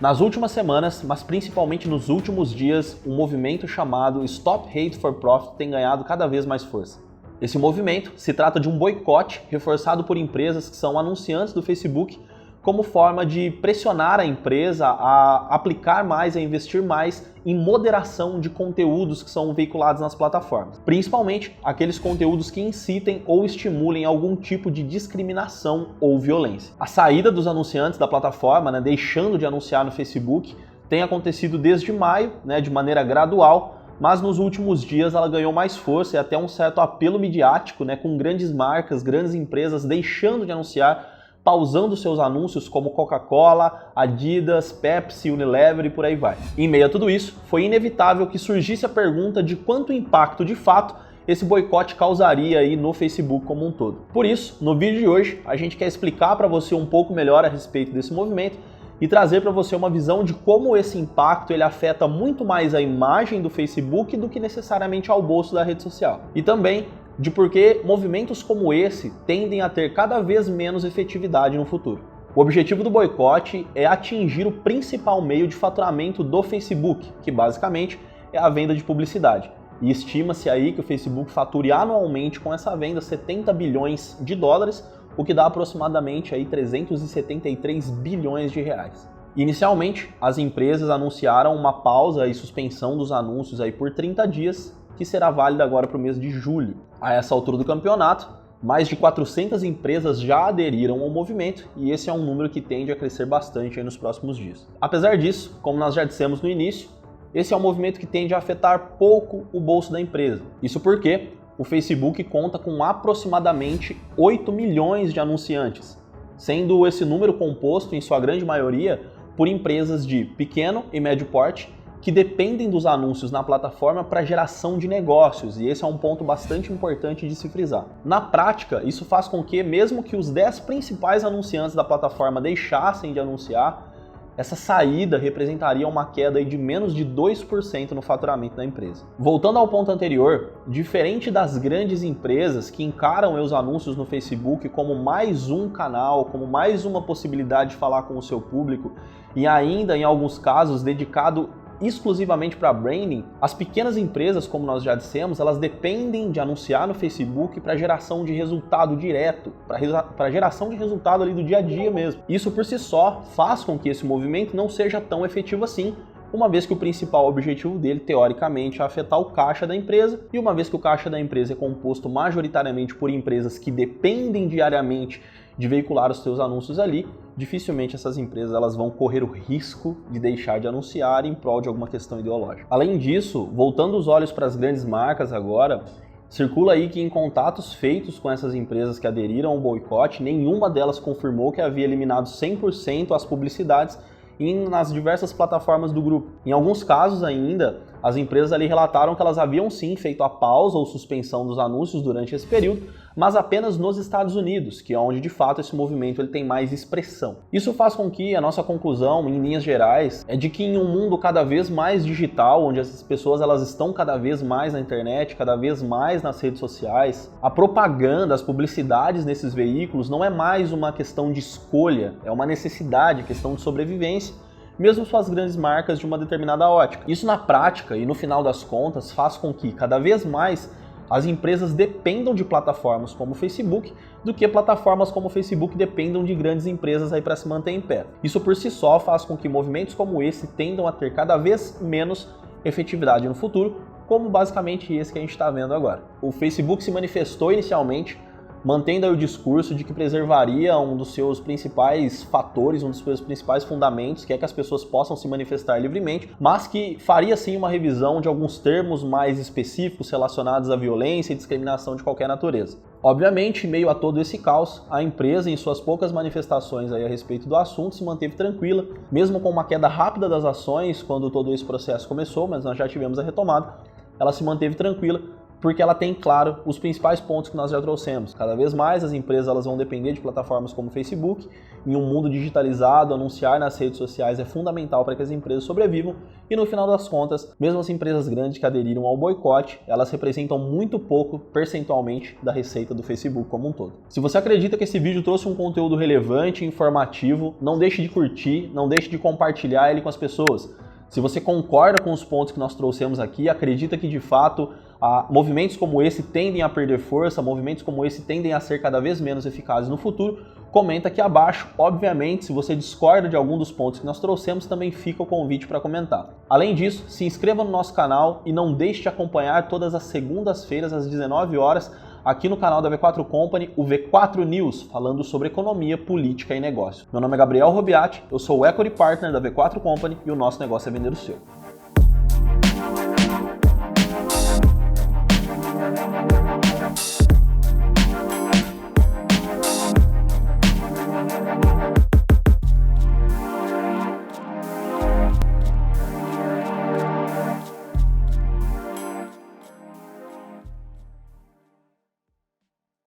Nas últimas semanas, mas principalmente nos últimos dias, um movimento chamado Stop Hate for Profit tem ganhado cada vez mais força. Esse movimento se trata de um boicote reforçado por empresas que são anunciantes do Facebook como forma de pressionar a empresa a aplicar mais, a investir mais em moderação de conteúdos que são veiculados nas plataformas. Principalmente aqueles conteúdos que incitem ou estimulem algum tipo de discriminação ou violência. A saída dos anunciantes da plataforma, deixando de anunciar no Facebook, tem acontecido desde maio, de maneira gradual, mas nos últimos dias ela ganhou mais força e até um certo apelo midiático, com grandes marcas, grandes empresas deixando de anunciar, pausando seus anúncios como Coca-Cola, Adidas, Pepsi, Unilever e por aí vai. Em meio a tudo isso, foi inevitável que surgisse a pergunta de quanto impacto de fato esse boicote causaria aí no Facebook como um todo. Por isso, no vídeo de hoje, a gente quer explicar para você um pouco melhor a respeito desse movimento e trazer para você uma visão de como esse impacto ele afeta muito mais a imagem do Facebook do que necessariamente ao bolso da rede social. E também de por que movimentos como esse tendem a ter cada vez menos efetividade no futuro. O objetivo do boicote é atingir o principal meio de faturamento do Facebook, que basicamente é a venda de publicidade. E estima-se aí que o Facebook fature anualmente com essa venda 70 bilhões de dólares, o que dá aproximadamente aí 373 bilhões de reais. Inicialmente, as empresas anunciaram uma pausa e suspensão dos anúncios aí por 30 dias, que será válida agora para o mês de julho. A essa altura do campeonato, mais de 400 empresas já aderiram ao movimento e esse é um número que tende a crescer bastante aí nos próximos dias. Apesar disso, como nós já dissemos no início, esse é um movimento que tende a afetar pouco o bolso da empresa. Isso porque o Facebook conta com aproximadamente 8 milhões de anunciantes, sendo esse número composto, em sua grande maioria, por empresas de pequeno e médio porte que dependem dos anúncios na plataforma para geração de negócios, e esse é um ponto bastante importante de se frisar. Na prática, isso faz com que, mesmo que os 10 principais anunciantes da plataforma deixassem de anunciar, essa saída representaria uma queda de menos de 2% no faturamento da empresa. Voltando ao ponto anterior, diferente das grandes empresas que encaram os anúncios no Facebook como mais um canal, como mais uma possibilidade de falar com o seu público, e ainda, em alguns casos, dedicado exclusivamente para branding, as pequenas empresas, como nós já dissemos, elas dependem de anunciar no Facebook para geração de resultado direto, para geração de resultado ali do dia a dia mesmo. Isso por si só faz com que esse movimento não seja tão efetivo assim, uma vez que o principal objetivo dele, teoricamente, é afetar o caixa da empresa, e uma vez que o caixa da empresa é composto majoritariamente por empresas que dependem diariamente de veicular os seus anúncios ali, dificilmente essas empresas elas vão correr o risco de deixar de anunciar em prol de alguma questão ideológica. Além disso, voltando os olhos para as grandes marcas agora, circula aí que em contatos feitos com essas empresas que aderiram ao boicote, nenhuma delas confirmou que havia eliminado 100% as publicidades nas diversas plataformas do grupo. Em alguns casos ainda, as empresas ali relataram que elas haviam sim feito a pausa ou suspensão dos anúncios durante esse período, mas apenas nos Estados Unidos, que é onde de fato esse movimento ele tem mais expressão. Isso faz com que a nossa conclusão, em linhas gerais, é de que em um mundo cada vez mais digital, onde as pessoas elas estão cada vez mais na internet, cada vez mais nas redes sociais, a propaganda, as publicidades nesses veículos não é mais uma questão de escolha, é uma necessidade, questão de sobrevivência, mesmo suas grandes marcas de uma determinada ótica. Isso na prática e no final das contas faz com que cada vez mais as empresas dependam de plataformas como o Facebook do que plataformas como o Facebook dependam de grandes empresas aí para se manter em pé. Isso por si só faz com que movimentos como esse tendam a ter cada vez menos efetividade no futuro, como basicamente esse que a gente está vendo agora. O Facebook se manifestou inicialmente mantendo aí o discurso de que preservaria um dos seus principais fatores, um dos seus principais fundamentos, que é que as pessoas possam se manifestar livremente, mas que faria sim uma revisão de alguns termos mais específicos relacionados à violência e discriminação de qualquer natureza. Obviamente, em meio a todo esse caos, a empresa, em suas poucas manifestações aí a respeito do assunto, se manteve tranquila, mesmo com uma queda rápida das ações quando todo esse processo começou, mas nós já tivemos a retomada, ela se manteve tranquila, porque ela tem, claro, os principais pontos que nós já trouxemos. Cada vez mais as empresas elas vão depender de plataformas como o Facebook. Em um mundo digitalizado, anunciar nas redes sociais é fundamental para que as empresas sobrevivam e no final das contas, mesmo as empresas grandes que aderiram ao boicote, elas representam muito pouco percentualmente da receita do Facebook como um todo. Se você acredita que esse vídeo trouxe um conteúdo relevante e informativo, não deixe de curtir, não deixe de compartilhar ele com as pessoas. Se você concorda com os pontos que nós trouxemos aqui, acredita que de fato movimentos como esse tendem a perder força, movimentos como esse tendem a ser cada vez menos eficazes no futuro, comenta aqui abaixo. Obviamente, se você discorda de algum dos pontos que nós trouxemos, também fica o convite para comentar. Além disso, se inscreva no nosso canal e não deixe de acompanhar todas as segundas-feiras às 19 horas aqui no canal da V4 Company, o V4 News, falando sobre economia, política e negócio. Meu nome é Gabriel Robiati, eu sou o Equity Partner da V4 Company e o nosso negócio é vender o seu.